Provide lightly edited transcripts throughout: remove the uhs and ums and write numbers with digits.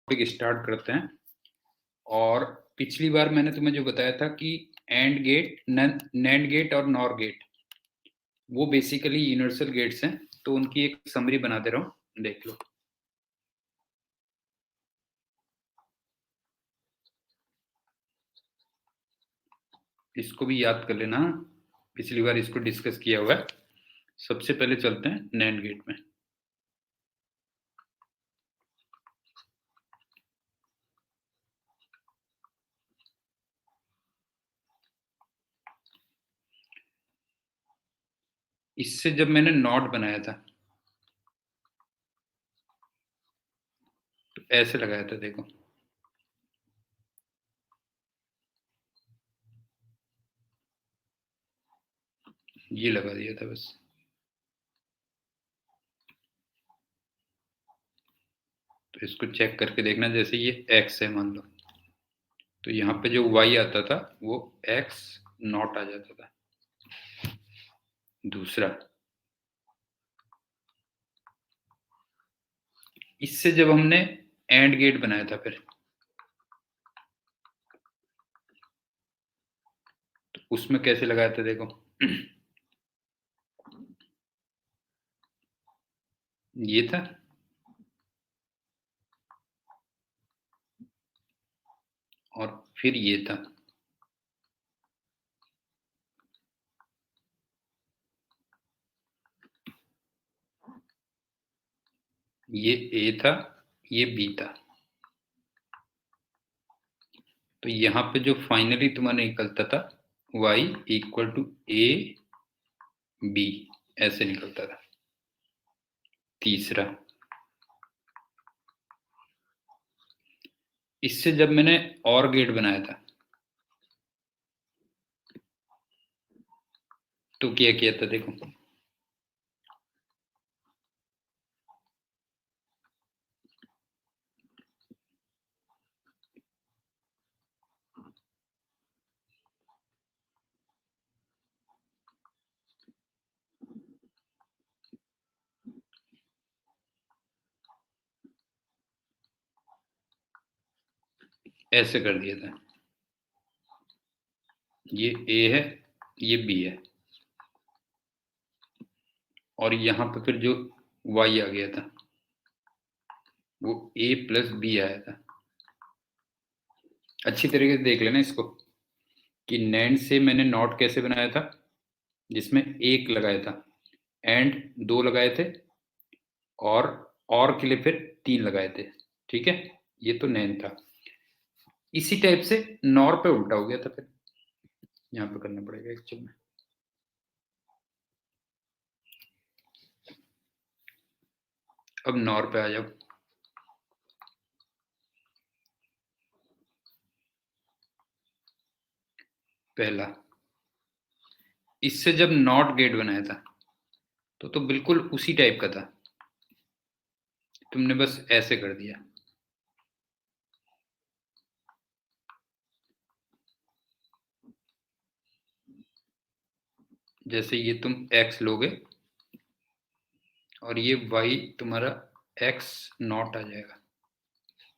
Topic start करते हैं। और पिछली बार मैंने तुम्हें जो बताया था कि एंड गेट, नैंड गेट और नॉर गेट वो बेसिकली यूनिवर्सल गेट्स हैं, तो उनकी एक समरी बना दे रहा हूँ, देख लो। इसको भी याद कर लेना, पिछली बार इसको डिस्कस किया हुआ है। सबसे पहले चलते हैं नैंड गेट में। इससे जब मैंने नॉट बनाया था तो ऐसे लगाया था, देखो ये लगा दिया था बस। तो इसको चेक करके देखना, जैसे ये x है मान लो, तो यहाँ पे जो y आता था वो x नॉट आ जाता था। दूसरा, इससे जब हमने एंड गेट बनाया था फिर, तो उसमें कैसे लगाया था, देखो ये था, और फिर ये था। ये ए था, ये बी था। तो यहाँ पे जो फाइनली तुम्हारा निकलता था y equal to A B, ऐसे निकलता था। तीसरा, इससे जब मैंने और गेट बनाया था तो क्या किया था, देखो ऐसे कर दिया था। ये ए है, ये बी है, और यहाँ पे फिर जो y आ गया था वो a प्लस बी आया था। अच्छी तरीके से देख लेना इसको कि नैंड से मैंने नॉट कैसे बनाया था, जिसमें एक लगाया था, एंड दो लगाए थे, और के लिए फिर तीन लगाए थे। ठीक है, ये तो नैंड था। इसी टाइप से नॉर पे उल्टा हो गया था, फिर यहाँ पे करना पड़ेगा एक्चुअल में। अब नॉर पे आ जाओ। पहला, इससे जब नॉट गेट बनाया था तो बिल्कुल उसी टाइप का था, तुमने बस ऐसे कर दिया। जैसे ये तुम x लोगे और ये y तुम्हारा x नॉट आ जाएगा,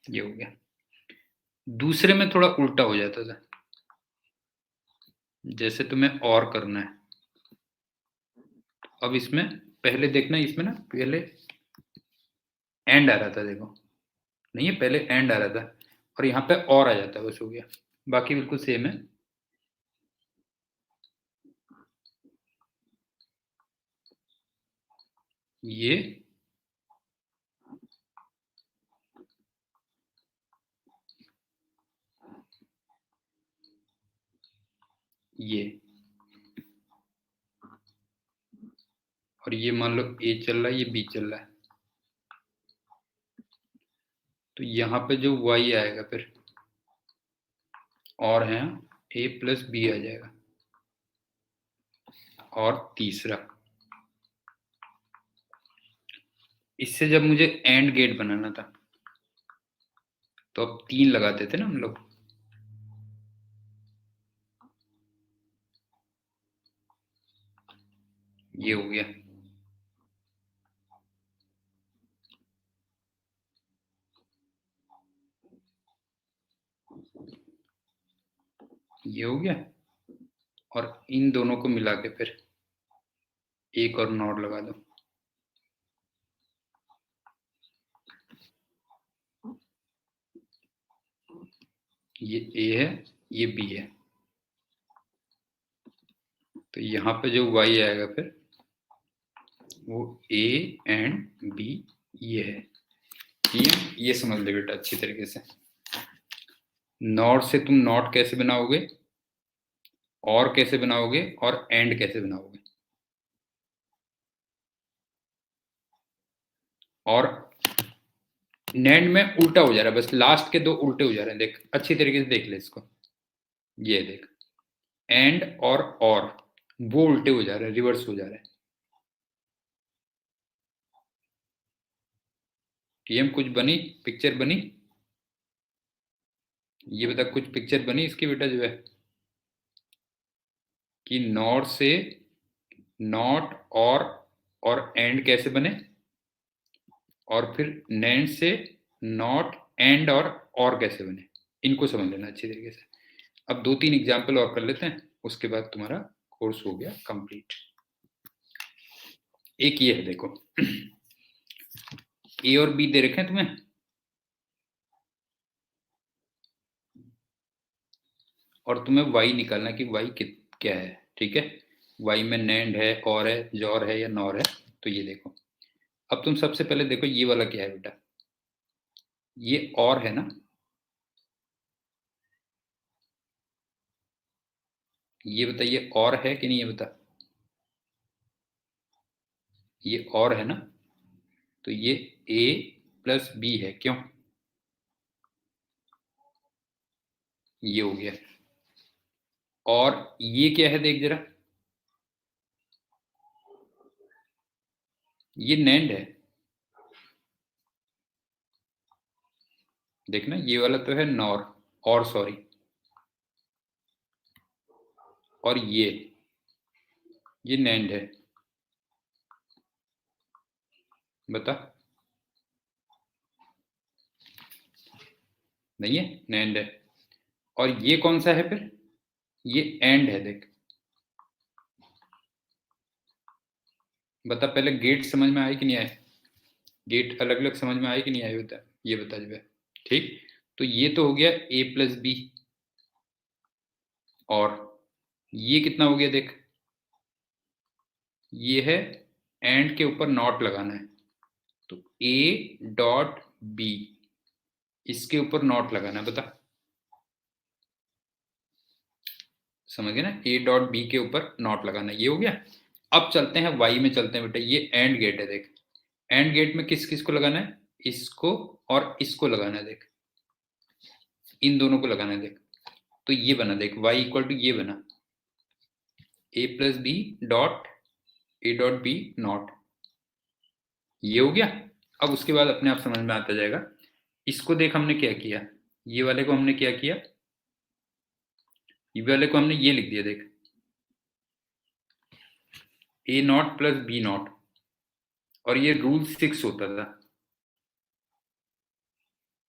ये हो गया। दूसरे में थोड़ा उल्टा हो जाता था, जैसे तुम्हें और करना है। अब इसमें पहले देखना, इसमें ना पहले एंड आ रहा था, देखो नहीं है, पहले एंड आ रहा था और यहाँ पे और आ जाता है, बस हो गया। बाकी बिल्कुल सेम है। ये ये और ये मान लो ए चल रहा है, ये बी चल रहा है, तो यहाँ पे जो y आएगा फिर और है a प्लस बी आ जाएगा। और तीसरा, इससे जब मुझे एंड गेट बनाना था तो अब तीन लगाते थे ना हम लोग, ये हो गया। ये हो गया, और इन दोनों को मिला के फिर एक और नॉट लगा दो। ये ए है, ये बी है, तो यहाँ पे जो y आएगा फिर वो a एंड b ये है। ये समझ ले बेटा अच्छी तरीके से। नॉट से तुम नॉट कैसे बनाओगे, और कैसे बनाओगे, और एंड कैसे बनाओगे। और नैंड में उल्टा हो जा रहा है, बस लास्ट के दो उल्टे हो जा रहे हैं। देख अच्छी तरीके से देख ले इसको, ये देख एंड और वो उल्टे हो जा रहे हैं, रिवर्स हो जा रहे हैं। टीएम कुछ बनी, पिक्चर बनी, ये बता कुछ पिक्चर बनी इसकी बेटा जो है कि नॉट से नॉट और एंड कैसे बने, और फिर नैंड से नॉट एंड और कैसे बने, इनको समझ लेना अच्छी तरीके से। अब 2-3 एग्जाम्पल और कर लेते हैं, उसके बाद तुम्हारा कोर्स हो गया कंप्लीट। एक ये है देखो, ए और बी दे रखे हैं तुम्हें, और तुम्हें y निकालना कि y क्या है। ठीक है, y में नैंड है, और है, जॉर है या नॉर है। तो ये देखो, अब तुम सबसे पहले देखो ये वाला क्या है बेटा, ये और है ना, ये बताइए और है कि नहीं, ये बता, ये और है ना, तो ये a प्लस बी है, क्यों, ये हो गया। और ये क्या है देख जरा, ये नैंड है, देखना ये वाला तो है नॉर, और सॉरी, और ये नैंड है, बता, नहीं है, नैंड है। और ये कौन सा है फिर, ये एंड है, देख बता, पहले गेट समझ में आए कि नहीं आए, गेट अलग अलग समझ में आए कि नहीं आए, बता, ये बता जो है। ठीक, तो ये तो हो गया a प्लस बी, और ये कितना हो गया देख, ये है एंड के ऊपर नॉट लगाना है, तो a डॉट बी, इसके ऊपर नॉट लगाना है, बता, समझ गए ना, a डॉट बी के ऊपर नॉट लगाना है, ये हो गया। अब चलते हैं y में, चलते हैं बेटा, ये एंड गेट है, देख एंड गेट में किस किस को लगाना है, इसको और इसको लगाना है, देख इन दोनों को लगाना है, देख तो ये बना, देख y इक्वल टू ये बना, a plus B dot a dot B not, ये हो गया। अब उसके बाद अपने आप समझ में आता जाएगा। इसको देख हमने क्या किया, ये वाले को हमने क्या किया, ये वाले को हमने ये लिख दिया, देख a not plus B not, और ये रूल 6 होता था,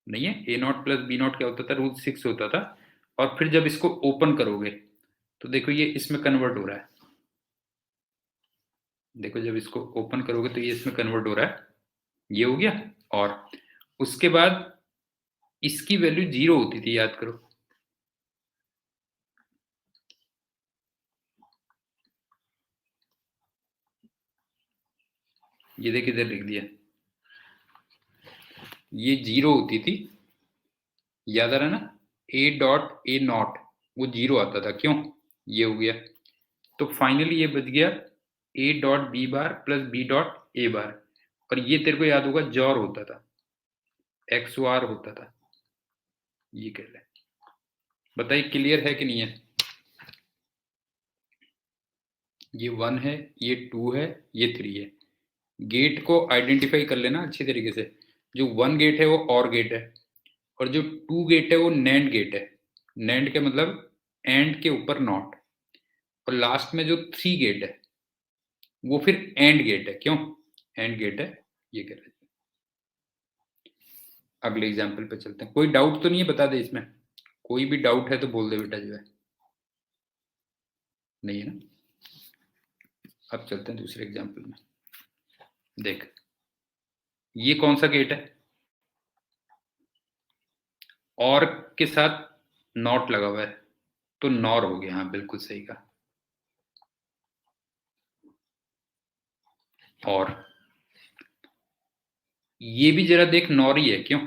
नहीं है, a not plus B not क्या होता था, रूल 6 होता था। और फिर जब इसको ओपन करोगे तो देखो ये इसमें कन्वर्ट हो रहा है, देखो जब इसको ओपन करोगे तो ये इसमें कन्वर्ट हो रहा है, ये हो गया। और उसके बाद इसकी वैल्यू 0 होती थी, याद करो, ये देख इधर लिख दिया, ये 0 होती थी, याद आ रहा ना, a डॉट ए नॉट वो 0 आता था, क्यों, ये हो गया। तो फाइनली ये बच गया a dot B bar plus B dot A bar, और ये तेरे को याद होगा जॉर होता था, XOR होता था, ये कह रहे, बताइए क्लियर है कि नहीं है। ये 1 है, ये 2 है, ये 3 है। गेट को आइडेंटिफाई कर लेना अच्छी तरीके से, जो 1 गेट है वो और गेट है, और जो 2 गेट है वो नैंड गेट है। नैंड के मतलब एंड के ऊपर नॉट, और लास्ट में जो 3 गेट है वो फिर एंड गेट है, क्यों, एंड गेट है, ये कह रहे थे। अगले एग्जाम्पल पे चलते हैं, कोई डाउट तो नहीं है, बता दे इसमें, कोई भी डाउट है तो बोल दे बेटा, जो है नहीं है ना। अब चलते हैं दूसरे एग्जाम्पल में। देख, ये कौन सा गेट है, और के साथ नॉट लगा हुआ है, तो नॉर हो गया। हाँ बिल्कुल सही कहा। और ये भी जरा देख, नॉर ही है, क्यों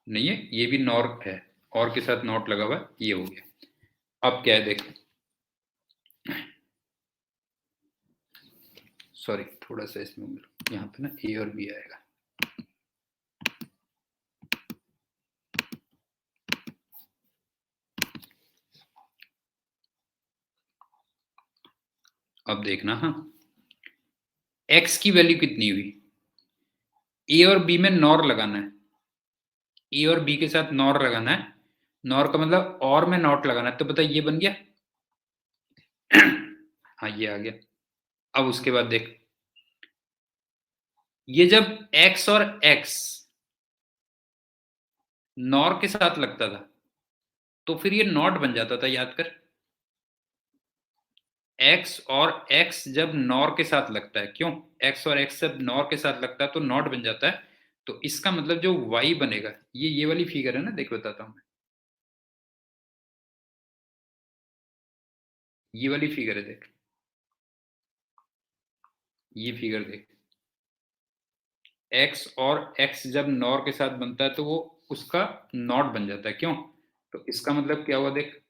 नहीं है, ये भी नॉर है, और के साथ नॉट लगा हुआ है, ये हो गया। अब क्या है देख, सॉरी थोड़ा सा इसमें यहाँ पे ना ए और बी आएगा। अब देखना, हाँ एक्स की वैल्यू कितनी हुई, ए और बी में नॉर लगाना है, ए और बी के साथ नॉर लगाना है, नॉर का मतलब और में नॉट लगाना है, तो बता ये बन गया। हाँ ये आ गया। अब उसके बाद देख, ये जब x और x नॉर के साथ लगता था, तो फिर ये नॉट बन जाता था, याद कर। x और x जब नॉर के साथ लगता है, क्यों, x और x जब नॉर के साथ लगता है तो नॉट बन जाता है। तो इसका मतलब जो y बनेगा, ये वाली फिगर है ना, देख बताता हूं मैं। ये वाली फिगर है देख, ये फिगर देख, x और x जब नॉर के साथ बनता है तो वो उसका नॉट बन जाता है, क्यों। तो इसका मतलब क्या हुआ देख,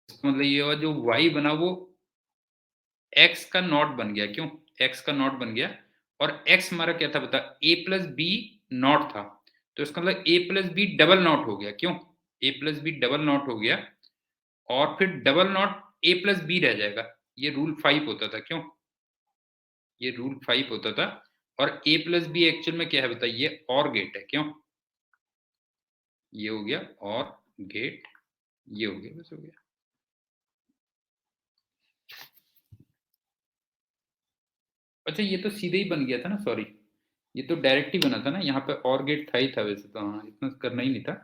इसका मतलब ये हुआ जो y बना वो x का नॉट बन गया, क्यों, x का नॉट बन गया। और x हमारा क्या था बता, a प्लस बी नॉट था, तो इसका मतलब a plus B double not हो गया, क्यों, a plus B double not हो गया। और फिर double not a plus B रह जाएगा, ये रूल 5 होता था, क्यों, ये रूल 5 होता था। और a प्लस बी एक्चुअल में क्या है बताइए, और गेट है, क्यों, ये हो गया और गेट, ये हो गया, बस हो गया। अच्छा ये तो सीधे ही बन गया था ना, सॉरी, ये तो डायरेक्ट ही बना था ना, यहाँ पे और गेट था ही था वैसे तो, हाँ इतना करना ही नहीं था,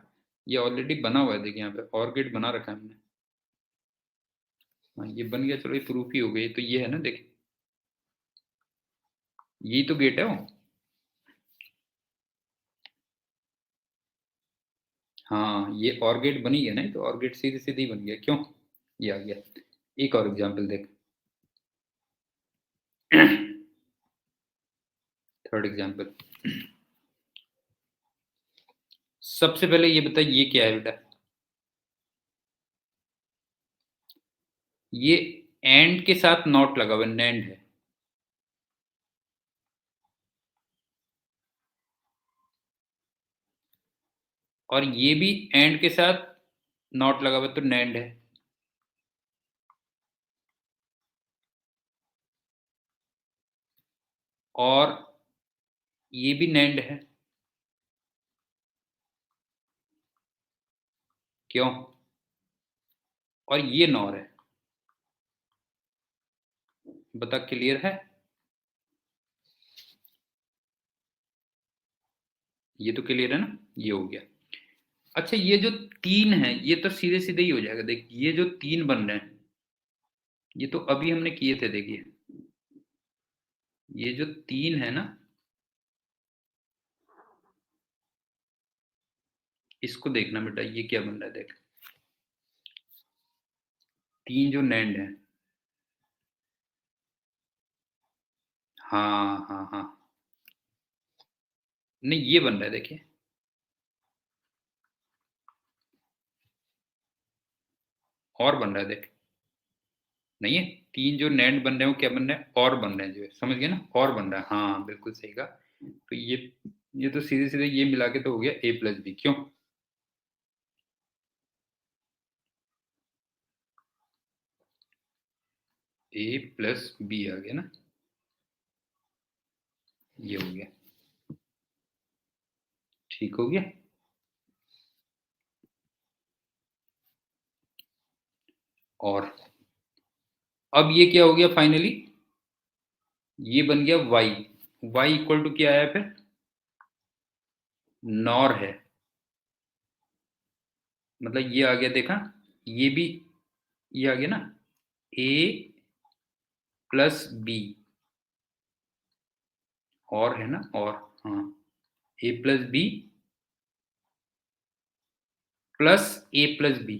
ये ऑलरेडी बना हुआ है, देखिए यहाँ पे और गेट बना रखा है हमने। हाँ ये बन गया, चलो ये प्रूफ ही हो गई, तो ये है ना देखिए, यही तो गेट है वो। हाँ ये और गेट बनी है ना, तो और गेट सीधे सीधे ही बन गया, क्यों, ये आ गया। एक और एग्जाम्पल देख, थर्ड एग्जाम्पल। सबसे पहले ये बता, ये क्या है बेटा, ये एंड के साथ नॉट लगा हुआ, नैंड है, और ये भी एंड के साथ नॉट लगा हुआ, तो नैंड है। और ये भी नैंड है, क्यों, और ये नॉर है, बता क्लियर है। ये तो क्लियर है ना, ये हो गया। अच्छा ये जो तीन है, ये तो सीधे सीधे ही हो जाएगा, देख ये जो तीन बन रहे हैं, ये तो अभी हमने किए थे, देखिए ये जो तीन है ना, इसको देखना बेटा, ये क्या बन रहा है देख, तीन जो नैंड है, हाँ हाँ हाँ, नहीं ये बन रहा है देखिए, और बन रहा है देख, नहीं है, तीन जो नैंड बन रहे हो क्या बन रहे हैं, और बन रहे हैं, जो है समझ गए ना, और बन रहा है, हाँ बिल्कुल सही कहा। तो ये तो सीधे सीधे ये मिला के तो हो गया ए प्लस बी, क्यों, ए प्लस बी आ गया ना, ये हो गया, ठीक हो गया। और अब ये क्या हो गया फाइनली, ये बन गया y, y इक्वल टू क्या आया फिर, नॉर है, मतलब ये आ गया, देखा, ये भी, ये आ गया ना, ए प्लस बी, और है ना, और, हाँ, ए प्लस बी प्लस ए प्लस बी।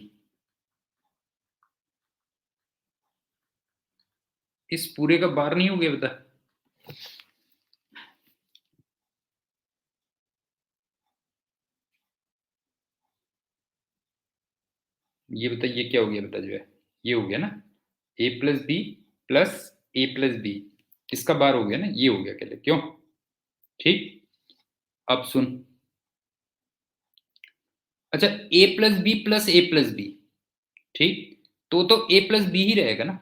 इस पूरे का बार नहीं हो गया बता? ये बता, ये क्या हो गया बता, जो है ये हो गया ना, ए प्लस बी प्लस ए प्लस बी, किसका बार हो गया ना, ये हो गया, कहले क्यों? ठीक, अब सुन, अच्छा, ए प्लस बी प्लस ए प्लस बी, ठीक, तो ए प्लस बी ही रहेगा ना।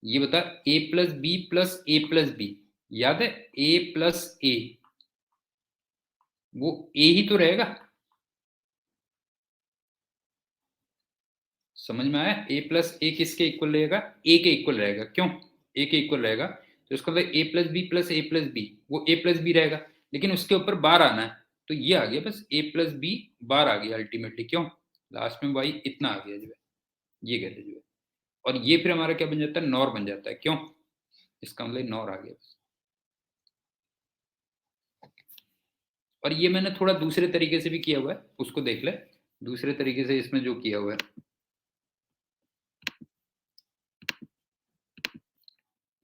ये बता, ए प्लस बी प्लस ए प्लस बी, याद है, ए प्लस ए, वो ए ही तो रहेगा। समझ में आया? ए प्लस ए किसके इक्वल रहेगा? ए के इक्वल रहेगा, क्यों? ए के इक्वल रहेगा, तो इसका मतलब ए प्लस बी प्लस ए प्लस बी, वो ए प्लस बी रहेगा, लेकिन उसके ऊपर बार आना है, तो ये आ गया बस ए प्लस बी बार आ गया अल्टीमेटली, क्यों? लास्ट में वाई इतना आ गया जो है, ये कहते जो है, और ये फिर हमारा क्या बन जाता है? नॉर बन जाता है, क्यों? इसका मतलब नॉर आ गया बस। और ये मैंने थोड़ा दूसरे तरीके से भी किया हुआ है, उसको देख ले, दूसरे तरीके से इसमें जो किया हुआ है,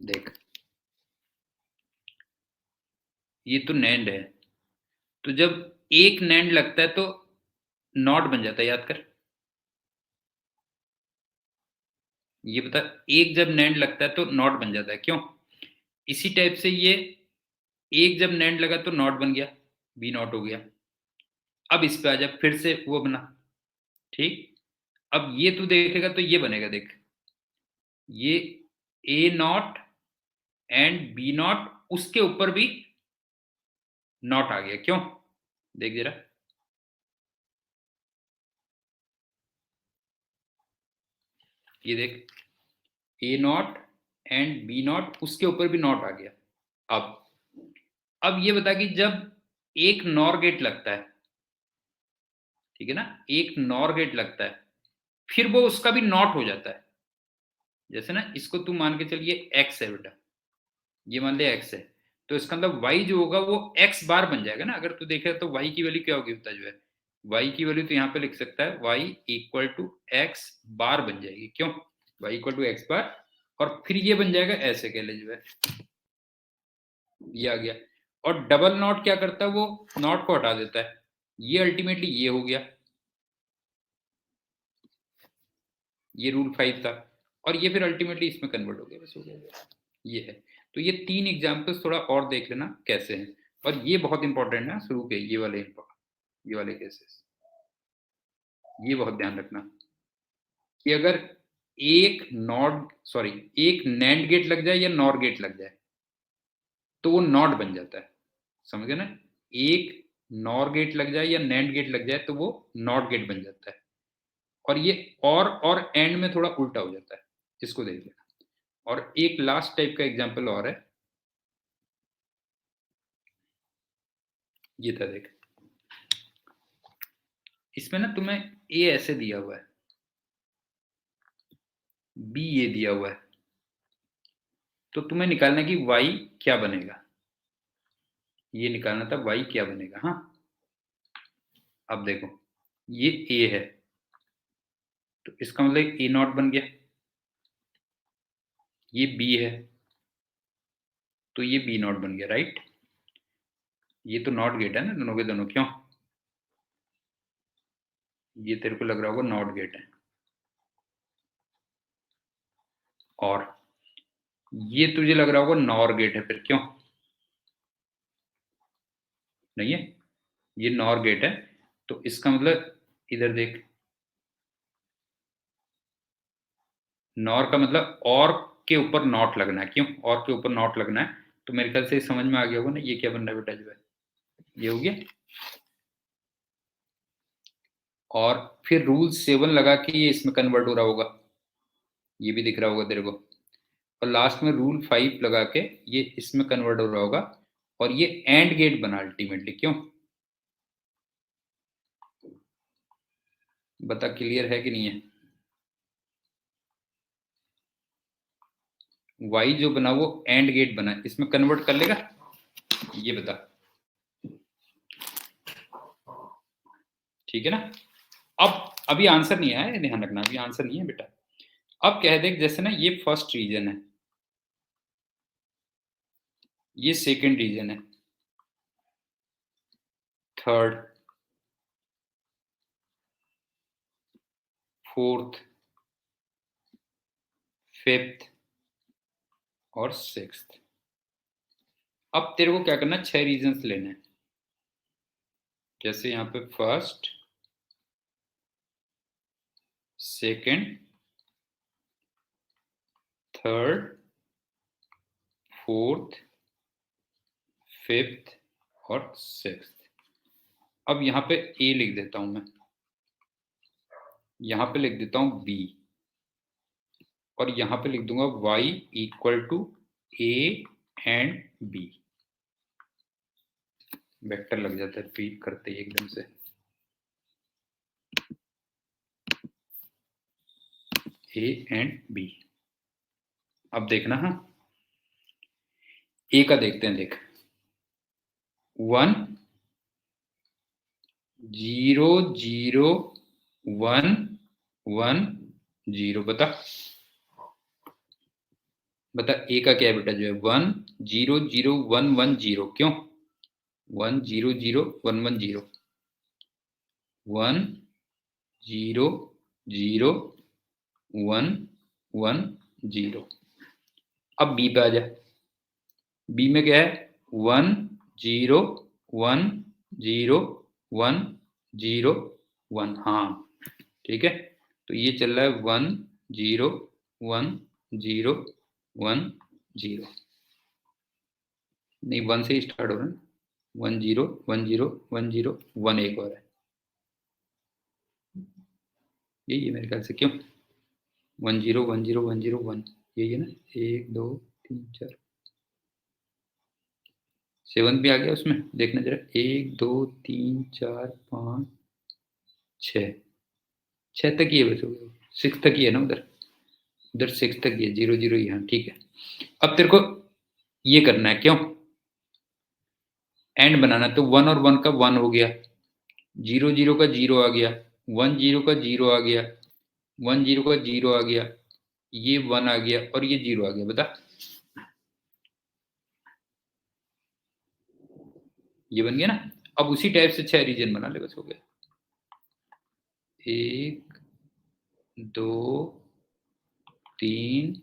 देख, ये तो नैंड है, तो जब एक नैंड लगता है तो नॉट बन जाता है, याद कर, ये बता, एक जब नैंड लगता है तो नॉट बन जाता है, क्यों? इसी टाइप से ये, एक जब नैंड लगा तो नॉट बन गया, बी नॉट हो गया। अब इस पे आ जा, फिर से वो बना, ठीक, अब ये तू देखेगा तो ये बनेगा, देख, ये ए नॉट एंड बी नॉट, उसके ऊपर भी नॉट आ गया, क्यों? देख जरा, ये देख, ए नॉट एंड बी नॉट, उसके ऊपर भी नॉट आ गया। अब ये बता कि जब एक नॉर गेट लगता है, ठीक है ना, एक नॉर गेट लगता है, फिर वो उसका भी नॉट हो जाता है, जैसे ना, इसको तू मान के चलिए एक्स है बेटा, ये मान लिया एक्स है, तो इसका मतलब वाई जो होगा वो एक्स बार बन जाएगा ना, अगर तू देखे तो वाई की वैल्यू क्या होगी बता, जो है वाई की वैल्यू तो यहाँ पे लिख सकता है, वाई इक्वल टू एक्स बार बन जाएगी, क्यों? वाई इक्वल टू एक्स बार, और फिर ये बन जाएगा ऐसे, कह ले जो है, ये आ गया, और डबल नॉट क्या करता है, वो नॉट को हटा देता है, ये अल्टीमेटली ये हो गया, ये रूल 5 था, और ये फिर अल्टीमेटली इसमें कन्वर्ट हो गया, बस हो गया, ये है। तो ये 3 एग्जांपल्स थोड़ा और देख लेना कैसे हैं, और ये बहुत इंपॉर्टेंट है शुरू के, ये वाले केसेस, ये बहुत ध्यान रखना कि अगर एक नॉट, सॉरी, एक नैंड गेट लग जाए या नॉर गेट लग जाए तो वो नॉट बन जाता है, समझ गए ना? एक नॉर गेट लग जाए या नैंड गेट लग जाए तो वो नॉट गेट बन जाता है, और ये और एंड में थोड़ा उल्टा हो जाता है, इसको देख लेना। और एक लास्ट टाइप का एग्जांपल और है, ये था, देख, इसमें ना तुम्हें ए ऐसे दिया हुआ है, बी ये दिया हुआ है, तो तुम्हें निकालना कि वाई क्या बनेगा, ये निकालना था वाई क्या बनेगा, हाँ। अब देखो, ये ए है, तो इसका मतलब ए नॉट बन गया, ये बी है, तो ये बी नॉट बन गया, राइट? ये तो नॉट गेट है ना दोनों के दोनों, क्यों? ये तेरे को लग रहा होगा नॉट गेट है, और ये तुझे लग रहा होगा नॉर गेट है, फिर क्यों? नहीं है, ये नॉर गेट है, तो इसका मतलब, इधर देख, नॉर का मतलब और के ऊपर नॉट लगना है, क्यों? और के ऊपर नॉट लगना है, तो मेरे ख्याल से समझ में आ गया होगा ना, ये क्या बन रहा है बेटा, जो है ये हो गया। और फिर रूल 7 लगा के ये इसमें कन्वर्ट हो रहा होगा, ये भी दिख रहा होगा तेरे को, और लास्ट में रूल 5 लगा के ये इसमें कन्वर्ट हो रहा होगा, और ये एंड गेट बना अल्टीमेटली, क्यों? बता क्लियर है कि नहीं है? वाई जो बना वो एंड गेट बना, इसमें कन्वर्ट कर लेगा? ये बता, ठीक है ना? अब अभी आंसर नहीं आया है, ध्यान रखना, अभी आंसर नहीं है बेटा। अब कह दे जैसे ना ये फर्स्ट रीजन है, ये सेकंड रीजन है, थर्ड, फोर्थ, फिफ्थ और सिक्स्थ। अब तेरे को क्या करना है, 6 रीजन्स लेने हैं। जैसे यहाँ पे first, second, third, fourth, fifth और सिक्स्थ। अब यहाँ पे ए लिख देता हूं मैं, यहाँ पे लिख देता हूं बी, और यहाँ पे लिख दूंगा y equal to A and B. Vector लग जाता है रिपीट करते ही एकदम से, ए एंड बी। अब देखना, हाँ ए का देखते हैं, देख 1 0 0 1 1 0। बता बता ए का क्या है बेटा, जो है 1 0 0 1 1 0। क्यों 1 0 0 1 1 0, 1 0 0 1 1 0। अब बी पे आ जा, बी में क्या है 1 0 1 0 1 0 1। हाँ ठीक है, तो ये चल रहा है 1 0 1 0 1 0। नहीं 1 से ही स्टार्ट हो रहा है ना, 1 0 1 0 1 0 1 एक और है, यही है मेरे ख्याल से। क्यों 1 0 1 0 1 0 1, यही है ना, 1 2 3 4 7 भी आ गया उसमें, देखना जरा 1 2 3 4 5 6, 6 तक ही है बस, 6 तक ही है ना, उधर उधर 6 तक ही है, 0 0 यहाँ, ठीक है। अब तेरे को ये करना है, क्यों एंड बनाना, तो 1 और 1 का 1 हो गया, 0 0 का 0 आ गया, 1 0 का 0 आ गया, 1 0 का 0 आ गया, ये 1 आ गया और ये 0 आ गया। बता ये बन गया ना। अब उसी टाइप से 6 रीजन बना ले, बस हो गया। 1 2 3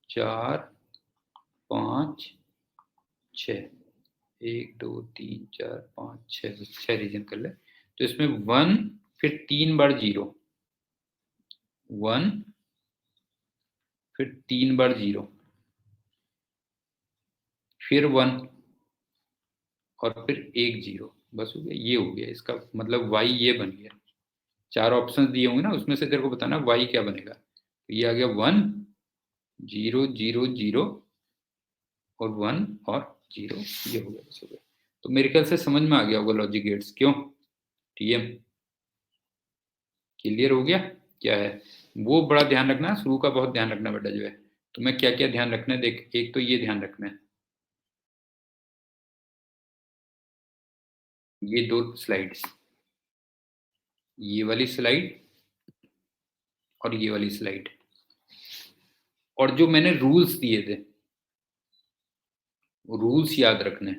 4 5 6, 1 2 3 4 5 6, 6 रीजन कर ले। तो इसमें 1 फिर 3 बार 0, 1 फिर 3 बार 0, फिर 1 और फिर एक 0, बस हो गया। ये हो गया इसका मतलब y ये बन गया। 4 ऑप्शन दिए होंगे ना, उसमें से तेरे को बताना y क्या बनेगा। तो ये आ गया 1 0 0 0 और 1 और 0, ये हो गया, बस हो गया। तो मेरे ख्याल से समझ में आ गया होगा लॉजिक गेट्स। क्यों टीएम क्लियर हो गया? क्या है वो बड़ा ध्यान रखना, शुरू का बहुत ध्यान रखना बेटा, जो है तुम्हें क्या क्या ध्यान रखना है, देख एक तो ये ध्यान रखना है, ये 2 स्लाइड्स, ये वाली स्लाइड और ये वाली स्लाइड, और जो मैंने रूल्स दिए थे रूल्स याद रखने।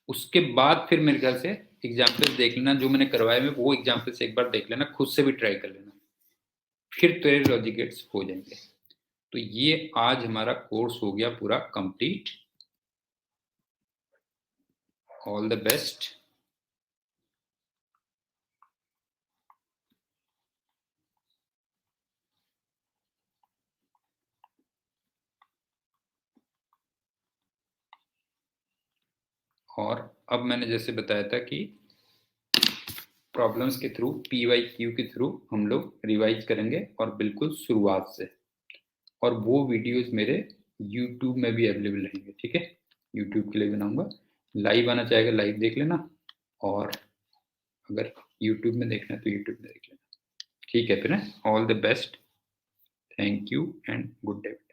उसके बाद फिर मेरे ख्याल से एग्जाम्पल्स देख लेना, जो मैंने करवाए में वो एग्जाम्पल्स एक बार देख लेना, खुद से भी ट्राई कर लेना, फिर तेरे लॉजिक गेट्स हो जाएंगे। तो ये आज हमारा कोर्स हो गया पूरा कंप्लीट। All the best. और अब मैंने जैसे बताया था कि प्रॉब्लम्स के थ्रू PYQ के थ्रू हम लोग रिवाइज करेंगे, और बिल्कुल शुरुआत से, और वो वीडियोस मेरे YouTube में भी अवेलेबल रहेंगे, ठीक है। YouTube के लिए बनाऊंगा, लाइव आना चाहेगा लाइव देख लेना, और अगर यूट्यूब में देखना है तो यूट्यूब में देख लेना। ठीक है फिर, all the best, thank you and good day.